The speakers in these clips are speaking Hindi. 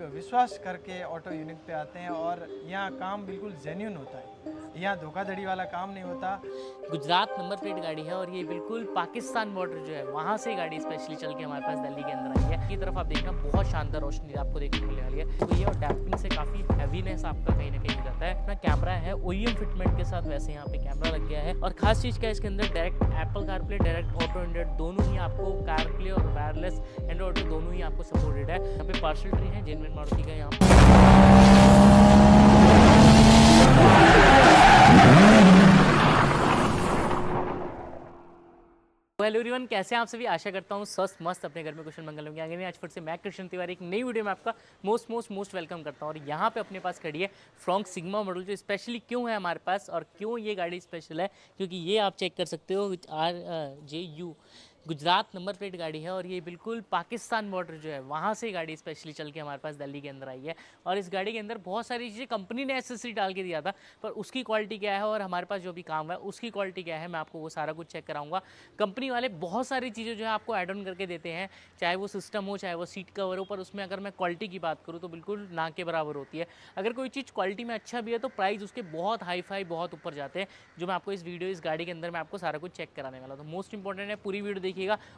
विश्वास करके ऑटो यूनिट पे आते हैं और यहाँ काम बिल्कुल जेन्युइन होता है। यहाँ धोखाधड़ी वाला काम नहीं होता। गुजरात नंबर प्लेट गाड़ी है और ये बिल्कुल पाकिस्तान बॉर्डर जो है वहाँ से गाड़ी स्पेशली चल के हमारे पास दिल्ली के अंदर आई है। की तरफ आप देखना बहुत शानदार रोशनी आपको देखने को मिलने वाली है। तो ये और डैम्पिंग से काफ़ी हैवीनेस आपका कहीं ना कहीं हो जाता है। अपना कैमरा है ओईएम फिटमेंट के साथ, वैसे यहाँ पे कैमरा लग गया है। और खास चीज़ क्या है इसके अंदर, direct Apple CarPlay, direct auto Android दोनों ही आपको, कारप्ले और वायरलेस एंड्रॉइड ऑटो दोनों ही आपको सपोर्टेड है। यहाँ पे पार्सल ट्री है जेन्युइन मारुति का यहाँ हेलो एवरीवन, कैसे हैं आप सभी। आशा करता हूँ स्वस्थ मस्त अपने घर में कुशल मंगल होंगे। आगे नहीं, आज फिर से मैं कृष्ण तिवारी एक नई वीडियो में आपका मोस्ट वेलकम करता हूँ। और यहाँ पे अपने पास खड़ी है फ्रॉन्क सिग्मा मॉडल, जो स्पेशली क्यों है हमारे पास और क्यों ये गाड़ी स्पेशल है, क्योंकि ये आप चेक कर सकते हो RJU गुजरात नंबर प्लेट गाड़ी है। और ये बिल्कुल पाकिस्तान बॉर्डर जो है वहाँ से गाड़ी स्पेशली चल के हमारे पास दिल्ली के अंदर आई है। और इस गाड़ी के अंदर बहुत सारी चीज़ें कंपनी ने एसेसरी डाल के दिया था, पर उसकी क्वालिटी क्या है और हमारे पास जो भी काम है उसकी क्वालिटी क्या है, मैं आपको वो सारा कुछ चेक कराऊंगा। कंपनी वाले बहुत सारी चीज़ें जो है आपको ऐड ऑन करके देते हैं, चाहे वो सिस्टम हो, चाहे वो सीट कवर हो, पर उसमें अगर मैं क्वालिटी की बात करूँ तो बिल्कुल ना के बराबर होती है। अगर कोई चीज़ क्वालिटी में अच्छा भी है तो प्राइस उसके बहुत हाई फाई बहुत ऊपर जाते हैं, जो मैं आपको इस गाड़ी के अंदर मैं आपको सारा कुछ चेक कराने वाला। तो मोस्ट इंपॉर्टेंट है, पूरी वीडियो देखिएगा।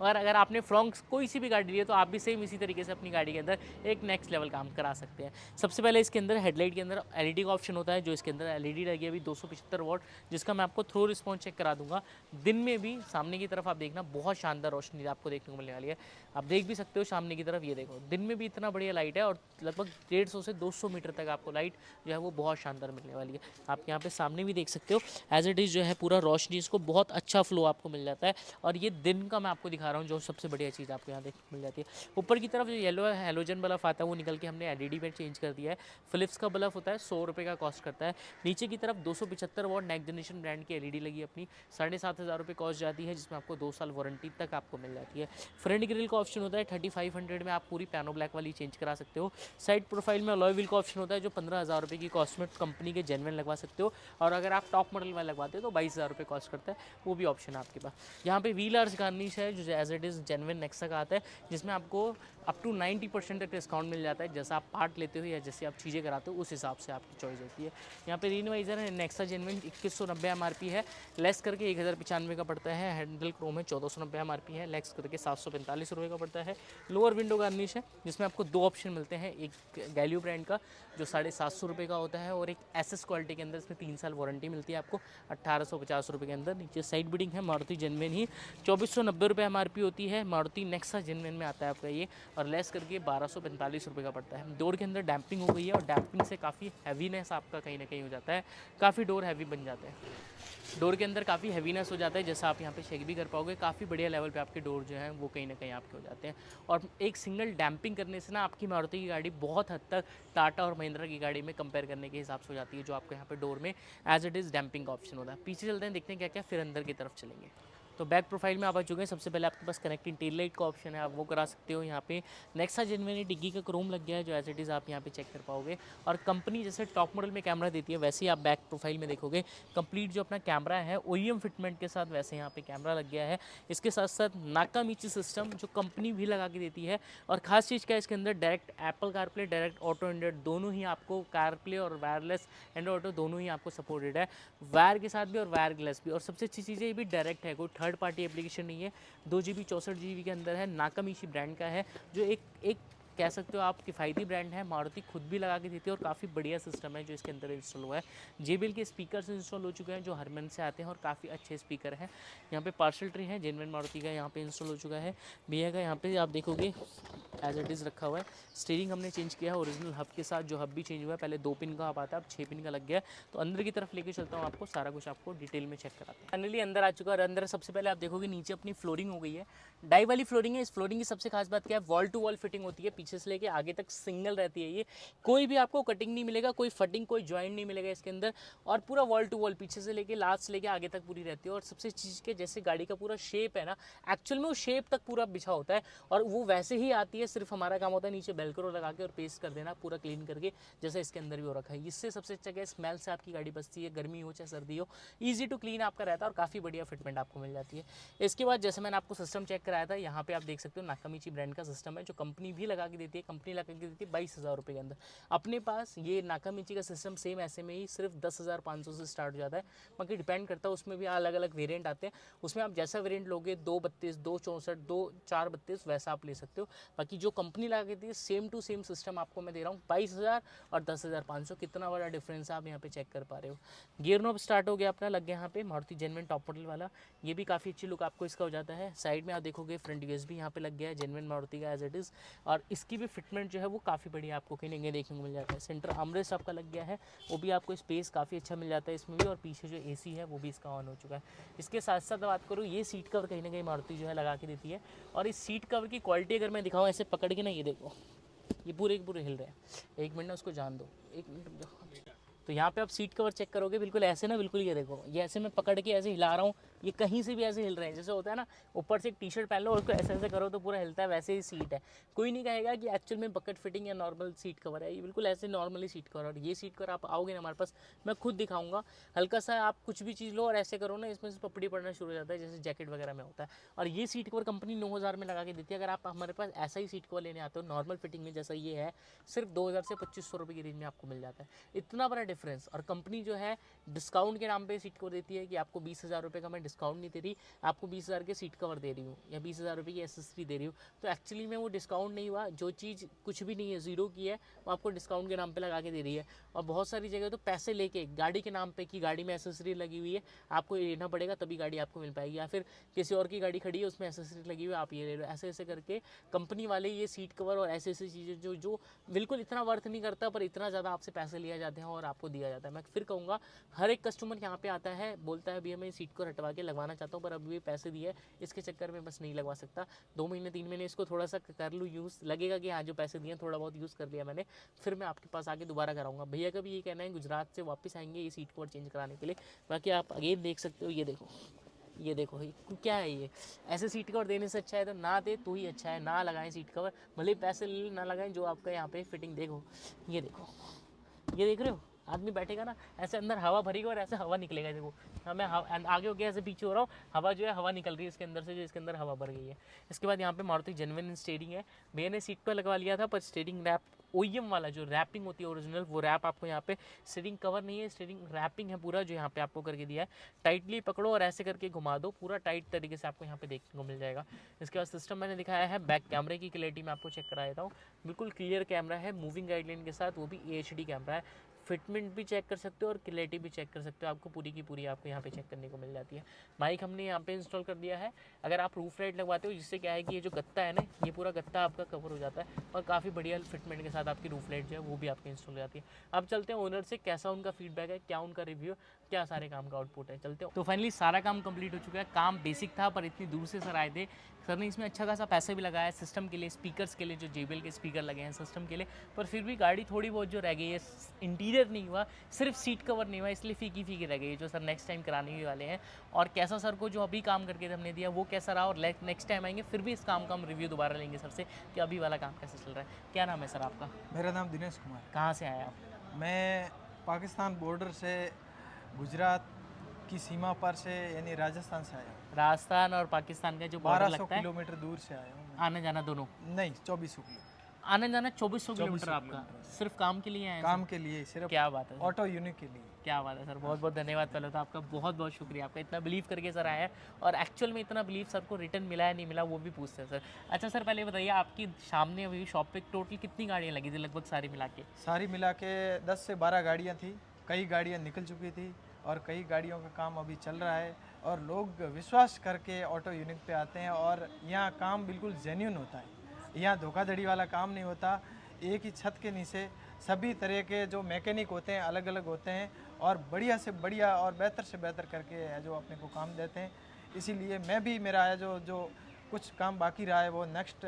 और अगर आपने फ्रॉन्क कोई सी भी गाड़ी ली है तो आप भी सेम इसी तरीके से अपनी गाड़ी के अंदर एक नेक्स्ट लेवल काम करा सकते हैं। सबसे पहले इसके अंदर हेडलाइट के अंदर एलईडी का ऑप्शन होता है, जो इसके अंदर एलईडी लगी है अभी 275 वॉट, जिसका मैं आपको थ्रो रिस्पॉन्स चेक करा दूंगा। दिन में भी सामने की तरफ आप देखना बहुत शानदार रोशनी आपको देखने को मिलने वाली है। आप देख भी सकते हो सामने की तरफ, ये देखो दिन में भी इतना बढ़िया लाइट है और लगभग 150 से 200 मीटर तक आपको लाइट जो है वो बहुत शानदार मिलने वाली है। आप यहाँ पे सामने भी देख सकते हो एज इट इज़ जो है पूरा रोशनी, इसको बहुत अच्छा फ्लो आपको मिल जाता है। और ये दिन का मैं आपको दिखा रहा हूँ, जो सबसे बढ़िया चीज़ आपको यहाँ देखने को मिल जाती है। ऊपर की तरफ जो येलो हेलोजन बल्ब आता है वो निकल के हमने एलईडी में चेंज कर दिया है। फिलिप्स का बल्ब होता है, 100 रुपये का कॉस्ट करता है। नीचे की तरफ 275 वॉट नेक्स्ट जनरेशन ब्रांड की एलईडी लगी अपनी, 7,500 रुपये कॉस्ट जाती है, जिसमें आपको 2 साल वारंटी तक आपको मिल जाती है। फ्रंट ग्रिल का ऑप्शन होता है 3500 में, आप पूरी पैनो ब्लैक वाली चेंज करा सकते हो। साइड प्रोफाइल में अलॉय व्हील का ऑप्शन होता है, जो 15,000 रुपये की कॉस्ट में कंपनी के जेन्युइन लगवा सकते हो। और अगर आप टॉप मॉडल में लगवाते हो तो 22,000 रुपये कॉस्ट करता है, वो भी ऑप्शन है आपके पास। यहाँ पे व्हील आर्च गार्निश है, जो as it is genuine Nexa का आता है, जिसमें आपको अप टू 90% तक डिस्काउंट मिल जाता है। जैसा आप पार्ट लेते हो या जैसे आप चीज़ें कराते हो उस हिसाब से आपकी चॉइस होती है। यहाँ पे रीनवाइजर है नेक्सा जेन्युइन 2190 MRP है, लेस करके 1095 का पड़ता है। हैंडल क्रोम है 1490 MRP है, लेस करके 745 रुपये का पड़ता है। लोअर विंडो गार्निश है, जिसमें आपको 2 ऑप्शन मिलते हैं, एक गैलियो ब्रांड का जो 750 रुपये का होता है, और एक एसएस क्वालिटी के अंदर इसमें 3 साल वारंटी मिलती है आपको 1850 रुपये के अंदर। नीचे साइड बिडिंग है मारुति जेन्युइन ही, 2490 रुपये MRP होती है। मारुति नेक्सा जेन्युइन में आता है आपका ये, और लेस करके 1245 रुपये का पड़ता है। डोर के अंदर डैम्पिंग हो गई है, और डैम्पिंग से काफ़ी हैवीनेस आपका कहीं ना कहीं हो जाता है, काफ़ी डोर हैवी बन जाते हैं। डोर के अंदर काफ़ी हैवीनेस हो जाता है, जैसा आप यहाँ पे चेक भी कर पाओगे, काफ़ी बढ़िया लेवल पे आपके डोर जो हैं वो कहीं ना कहीं आपके हो जाते हैं। और एक सिंगल डैम्पिंग करने से ना आपकी मारुति की गाड़ी बहुत हद तक टाटा और महिंद्रा की गाड़ी में कंपेयर करने के हिसाब से हो जाती है, जो आपको यहाँ पे डोर में एज इट इज़ डैम्पिंग का ऑप्शन होता है। पीछे चलते हैं, देखते हैं क्या क्या, फिर अंदर की तरफ चलेंगे। तो बैक प्रोफाइल में आप आ चुके हैं। सबसे पहले आपके पास कनेक्टिंग टेल लाइट का ऑप्शन है, आप वो करा सकते हो। यहाँ पे नेक्सा जेन्युइन डिग्गी का क्रोम लग गया है, जो एज इट इज़ आप यहाँ पे चेक कर पाओगे। और कंपनी जैसे टॉप मॉडल में कैमरा देती है, वैसे ही आप बैक प्रोफाइल में देखोगे कंप्लीट जो अपना कैमरा है ओईएम फिटमेंट के साथ, वैसे यहाँ पे कैमरा लग गया है। इसके साथ साथ नाकामिची सिस्टम जो कंपनी भी लगा के देती है। और खास चीज़ क्या है इसके अंदर, direct Apple CarPlay, direct auto Android दोनों ही आपको, कारप्ले और वायरलेस एंड्रॉइड ऑटो दोनों ही आपको सपोर्टेड है, वायर के साथ भी और वायरलेस भी। और सबसे अच्छी चीज़ ये भी डायरेक्ट है, कोई थर्ड पार्टी एप्लीकेशन नहीं है। 2 GB 64 GB के अंदर है, नाकामिची ब्रांड का है, जो एक कह सकते हो आप किफ़ायती ब्रांड है। मारुति खुद भी लगा के देती है, और काफ़ी बढ़िया सिस्टम है जो इसके अंदर इंस्टॉल हुआ है। JBL के स्पीकर्स इंस्टॉल हो चुके हैं, जो हरमन से आते हैं और काफ़ी अच्छे स्पीकर हैं। यहाँ पे पार्सल ट्री है जेन्युइन मारुति का, यहाँ पे इंस्टॉल हो चुका है। भैया का यहाँ पे आप देखोगे एज इट इज़ रखा हुआ है। स्टीयरिंग हमने चेंज किया है ओरिजिनल हब के साथ, जो हब भी चेंज हुआ है, पहले 2 पिन का हब आता है, अब 6 पिन का लग गया है। तो अंदर की तरफ लेके चलता हूँ, आपको सारा कुछ आपको डिटेल में चेक कराते हैं। फाइनली अंदर आ चुका है, और अंदर सबसे पहले आप देखोगे नीचे अपनी फ्लोरिंग हो गई है, डाई वाली फ्लोरिंग है। इस फ्लोरिंग की सबसे खास बात क्या है, वॉल टू वॉल फिटिंग होती है, पीछे से लेके आगे तक सिंगल रहती है ये, कोई भी आपको कटिंग नहीं मिलेगा, कोई फटिंग, कोई ज्वाइंट नहीं मिलेगा इसके अंदर। और पूरा वॉल टू वॉल पीछे से लेके लास्ट से लेके आगे तक पूरी रहती है। और सबसे चीज़ के जैसे गाड़ी का पूरा शेप है ना, एक्चुअल में वो शेप तक पूरा बिछा होता है, और वो वैसे ही आती है। सिर्फ हमारा काम होता है नीचे बेल्क्रो लगा के और पेस्ट कर देना पूरा क्लीन करके, जैसे इसके अंदर भी हो रखा है। इससे सबसे अच्छा क्या है, स्मेल से आपकी गाड़ी बचती है, गर्मी हो चाहे सर्दी हो, ईजी टू क्लीन आपका रहता है, और काफ़ी बढ़िया फिटमेंट आपको मिल जाती है। इसके बाद जैसे मैंने आपको सिस्टम चेक कराया था, यहाँ पे आप देख सकते हो नाकामिची ब्रांड का सिस्टम है, जो कंपनी भी लगा के देती है, कंपनी लगा के देती है 22,000 रुपये के अंदर। अपने पास ये नाकामिची का सिस्टम सेम ऐसे में ही सिर्फ 10,500 से स्टार्ट हो जाता है। बाकी डिपेंड करता है, उसमें भी अलग अलग वेरिएंट आते हैं, उसमें आप जैसा वेरिएंट लोगे 232, 264, 432 वैसा आप ले सकते हो। बाकी जो कंपनी लगा के देती है सेम टू सेम सिस्टम आपको मैं दे रहा हूँ 22,000 और 10,500। कितना बड़ा डिफरेंस है आप यहाँ पे चेक कर पा रहे हो। गियर नॉब स्टार्ट हो गया अपना, लग गया यहाँ पे मारुति जेन्युइन टॉप मॉडल वाला। ये भी काफ़ी अच्छी लुक आपको इसका हो जाता है। साइड में आप देखोगे फ्रंट यूएसबी यहाँ पे लग गया है जेन्युइन मारुति का एज इट इज़, और इसकी भी फिटमेंट जो है वो काफ़ी बढ़िया आपको कहीं ना कहीं देखने को मिल जाता है। सेंटर आर्मरेस्ट आपका लग गया है, वो भी आपको स्पेस काफ़ी अच्छा मिल जाता है इसमें भी, और पीछे जो एसी है वो भी इसका ऑन हो चुका है। इसके साथ साथ बात करूँ, ये सीट कवर कहीं ना कहीं मारुति जो है लगा के देती है, और इस सीट कवर की क्वालिटी अगर मैं दिखाऊँ ऐसे पकड़ के ना, ये देखो ये पूरे के पूरे हिल रहे हैं। एक मिनट ना उसको जान दो, एक मिनट। तो यहाँ पे आप सीट कवर चेक करोगे बिल्कुल ऐसे ना, बिल्कुल ये देखो, ये ऐसे मैं पकड़ के ऐसे हिला रहा हूँ, ये कहीं से भी ऐसे हिल रहे हैं। जैसे होता है ना ऊपर से एक टी शर्ट पहन लो और उसको ऐसे ऐसे करो तो पूरा हिलता है, वैसे ही सीट है। कोई नहीं कहेगा कि एक्चुअल में बकेट फिटिंग या नॉर्मल सीट कवर है, ये बिल्कुल ऐसे नॉर्मली सीट कवर। और ये सीट कवर आप आओगे ना हमारे पास, मैं खुद दिखाऊंगा, हल्का सा आप कुछ भी चीज़ लो और ऐसे करो ना, इसमें से पपड़ी पड़ना शुरू हो जाता है, जैसे जैकेट वगैरह में होता है। और ये सीट कवर कंपनी 9,000 में लगा के देती है। अगर आप हमारे पास ऐसा ही सीट कवर लेने आते हो नॉर्मल फिटिंग में जैसा ये है, सिर्फ 2,000 से 2,500 रुपये की रेंज में आपको मिल जाता है। इतना बड़ा डिफरेंस। और कंपनी जो है डिस्काउंट के नाम पे सीट कवर देती है कि आपको 20,000 रुपये का मैं डिस्काउंट नहीं दे रही, आपको 20,000 के सीट कवर दे रही हूँ या 20,000 रुपये की एसेसरी दे रही हूँ। तो एक्चुअली में वो डिस्काउंट नहीं हुआ, जो चीज़ कुछ भी नहीं है, ज़ीरो की है, वो आपको डिस्काउंट के नाम पे लगा के दे रही है। और बहुत सारी जगह तो पैसे लेके गाड़ी के नाम पे कि गाड़ी में एसेसरी लगी हुई है, आपको ये लेना पड़ेगा तभी गाड़ी आपको मिल पाएगी, या फिर किसी और की गाड़ी खड़ी है उसमें एसेसरी लगी हुई है आप ये ले लो। ऐसे ऐसे करके कंपनी वाले ये सीट कवर और ऐसी ऐसी चीज़ें जो बिल्कुल इतना वर्थ नहीं करता, पर इतना ज़्यादा आपसे पैसे लिया जाते हैं और आपको दिया जाता है। मैं फिर कहूँगा, हर एक कस्टमर यहाँ पे आता है, बोलता है भैया मैं सीट को हटवा के लगवाना चाहता हूँ, पर अभी भी पैसे दिए, इसके चक्कर में बस नहीं लगवा सकता। 2 महीने 3 महीने इसको थोड़ा सा कर लूँ यूज़, लगेगा कि हाँ जो पैसे दिए थोड़ा बहुत यूज़ कर लिया मैंने, फिर मैं आपके पास आके दोबारा कराऊंगा। भैया का भी ये कहना है गुजरात से वापस आएंगे ये सीट कवर चेंज कराने के लिए। बाकी आप अगेन देख सकते हो, ये देखो, ये देखो ये क्या है, ये ऐसे सीट कवर देने से अच्छा है तो ना दे तो ही अच्छा है, ना लगाएं सीट कवर, भले पैसे ले ना लगाएं, जो आपका यहाँ पे फिटिंग देखो, ये देखो, ये देख रहे हो, आदमी बैठेगा ना ऐसे अंदर हवा भरेगा और ऐसे हवा निकलेगा। देखो हाँ, मैं आगे हो गया ऐसे पीछे हो रहा हूँ, हवा जो है हवा निकल रही है इसके अंदर से, जो इसके अंदर हवा भर गई है। इसके बाद यहाँ पे मारुति जेन्युइन स्टीयरिंग है, भैया ने सीट पर लगवा लिया था, पर स्टीयरिंग रैप ओईएम वाला जो रैपिंग होती है ओरिजिनल, वो रैप आपको यहाँ पे, स्टीयरिंग कवर नहीं है, स्टीयरिंग रैपिंग है पूरा, जो यहाँ पे आपको करके दिया है। टाइटली पकड़ो और ऐसे करके घुमा दो, पूरा टाइट तरीके से आपको यहाँ पे देखने को मिल जाएगा। इसके बाद सिस्टम मैंने दिखाया है, बैक कैमरे की क्लैरिटी मैं आपको चेक करा देता हूँ, बिल्कुल क्लियर कैमरा है, मूविंग गाइडलाइन के साथ, वो भी HD कैमरा है। फिटमेंट भी चेक कर सकते हो और क्लैरिटी भी चेक कर सकते हो, आपको पूरी की पूरी आपको यहाँ पे चेक करने को मिल जाती है। माइक हमने यहाँ पे इंस्टॉल कर दिया है। अगर आप रूफ लाइट लगवाते हो, जिससे क्या है कि ये जो गत्ता है ना, ये पूरा गत्ता आपका कवर हो जाता है, और काफ़ी बढ़िया फिटमेंट के साथ आपकी रूफ लाइट जो है वो भी आपकी इंस्टॉल हो जाती है। अब चलते हैं ओनर से, कैसा उनका फीडबैक है, क्या उनका रिव्यू, क्या सारे काम का आउटपुट है, चलते हैं। तो फाइनली सारा काम कंप्लीट हो चुका है। काम बेसिक था, पर इतनी दूर से सर आए थे, सर ने इसमें अच्छा खासा पैसे भी लगाया है सिस्टम के लिए, स्पीकर्स के लिए, जो JBL के स्पीकर लगे हैं सिस्टम के लिए, पर फिर भी गाड़ी थोड़ी बहुत जो रह गई है, इंटीरियर नहीं हुआ, सिर्फ सीट कवर नहीं हुआ, इसलिए फीकी फीकी रह गई है, जो सर नेक्स्ट टाइम कराने ही वाले हैं। और कैसा सर को जो अभी काम करके हमने दिया वो कैसा रहा, और नेक्स्ट टाइम आएंगे फिर भी इस काम का हम रिव्यू दोबारा लेंगे सर से कि अभी वाला काम कैसे चल रहा है। क्या नाम है सर आपका? मेरा नाम दिनेश कुमार है। कहाँ से आए आप? मैं पाकिस्तान बॉर्डर से, गुजरात की सीमा पर से, यानी राजस्थान से आया हूँ। राजस्थान और पाकिस्तान का जो बॉर्डर 1200 लगता है, किलोमीटर दूर से आया हूँ। आने जाना दोनों? नहीं, 2400 किलोमीटर। आने जाना 2400 किलोमीटर 2400 आपका, सिर्फ काम के लिए आए हैं? काम के लिए सिर्फ। क्या बात है सर, ऑटो यूनिट के लिए। क्या बात है सर, बहुत बहुत धन्यवाद। पहले तो आपका बहुत बहुत शुक्रिया, आपका इतना बिलीव करके सर आया है, और एक्चुअल में इतना बिलीव सर को रिटर्न मिला है नहीं मिला वो भी पूछते हैं सर। अच्छा सर, पहले बताइए आपकी सामने अभी शॉप पे टोटल कितनी गाड़ियाँ लगी थी लगभग सारी मिला के? सारी मिला के 10 से 12 गाड़ियाँ थी, कई गाड़ियाँ निकल चुकी थी और कई गाड़ियों का काम अभी चल रहा है, और लोग विश्वास करके ऑटो यूनिट पे आते हैं, और यहाँ काम बिल्कुल जेन्युइन होता है। यहाँ धोखाधड़ी वाला काम नहीं होता। एक ही छत के नीचे सभी तरह के जो मैकेनिक होते हैं अलग अलग होते हैं, और बढ़िया से बढ़िया और बेहतर से बेहतर करके जो अपने को काम देते हैं। इसीलिए मैं भी, मेरा है जो कुछ काम बाकी रहा है वो नेक्स्ट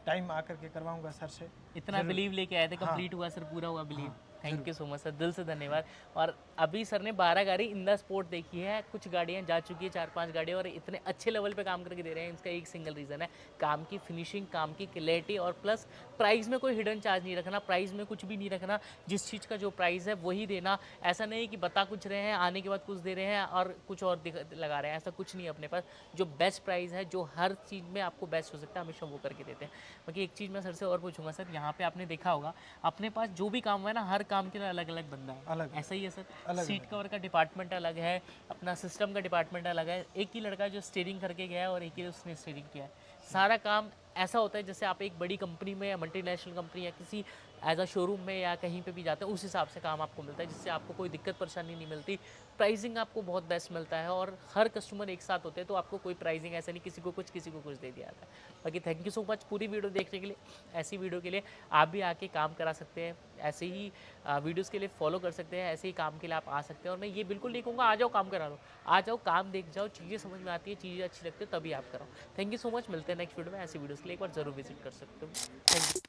टाइम आकर के करवाऊंगा सर से। इतना बिलीव लेके आए थे, कंप्लीट हुआ सर, पूरा हुआ believe? Thank you so much sir, दिल से धन्यवाद। और अभी सर ने 12 गाड़ी इन द स्पॉट देखी है, कुछ गाड़ियाँ जा चुकी है, 4-5 गाड़ियाँ, और इतने अच्छे लेवल पे काम करके दे रहे हैं। इसका एक सिंगल रीज़न है काम की फिनिशिंग, काम की क्लैरिटी, और प्लस प्राइस में कोई हिडन चार्ज नहीं रखना, प्राइस में कुछ भी नहीं रखना, जिस चीज़ का जो प्राइस है वही देना। ऐसा नहीं कि बता कुछ रहे हैं, आने के बाद कुछ दे रहे हैं और कुछ और लगा रहे हैं, ऐसा कुछ नहीं है अपने पास। जो बेस्ट प्राइस है, जो हर चीज़ में आपको बेस्ट हो सकता है, हमेशा वो करके देते हैं। बाकी एक चीज़ मैं सर से और पूछूंगा सर, यहाँ पे आपने देखा होगा अपने पास जो भी काम है ना, हर काम के लिए अलग अलग बंदा है, अलग ऐसा ही है सर? अलग सीट कवर का डिपार्टमेंट अलग है, अपना सिस्टम का डिपार्टमेंट अलग है, एक ही लड़का जो स्टीयरिंग करके गया है और एक ही उसने स्टीयरिंग किया है। सारा काम ऐसा होता है जैसे आप एक बड़ी कंपनी में या मल्टीनेशनल कंपनी या किसी एज अ शोरूम में या कहीं पे भी जाते हैं, उस हिसाब से काम आपको मिलता है, जिससे आपको कोई दिक्कत परेशानी नहीं मिलती। प्राइसिंग आपको बहुत बेस्ट मिलता है, और हर कस्टमर एक साथ होते हैं, तो आपको कोई प्राइसिंग ऐसा नहीं किसी को कुछ दे दिया जाता है। बाकी थैंक यू सो मच पूरी वीडियो देखने के लिए। ऐसी वीडियो के लिए आप भी आके काम करा सकते हैं, ऐसे ही वीडियोस के लिए फॉलो कर सकते हैं, ऐसे ही काम के लिए आप आ सकते हैं। और मैं ये बिल्कुल नहीं कहूँगा आ जाओ काम करा लो, आ जाओ काम देख जाओ, चीज़ें समझ में आती है, चीज़ें अच्छी लगती है, तभी आप कराओ। थैंक यू सो मच, मिलते हैं नेक्स्ट वीडियो में। ऐसी वीडियोस के लिए एक बार जरूर विजिट कर सकते हो। Thank you.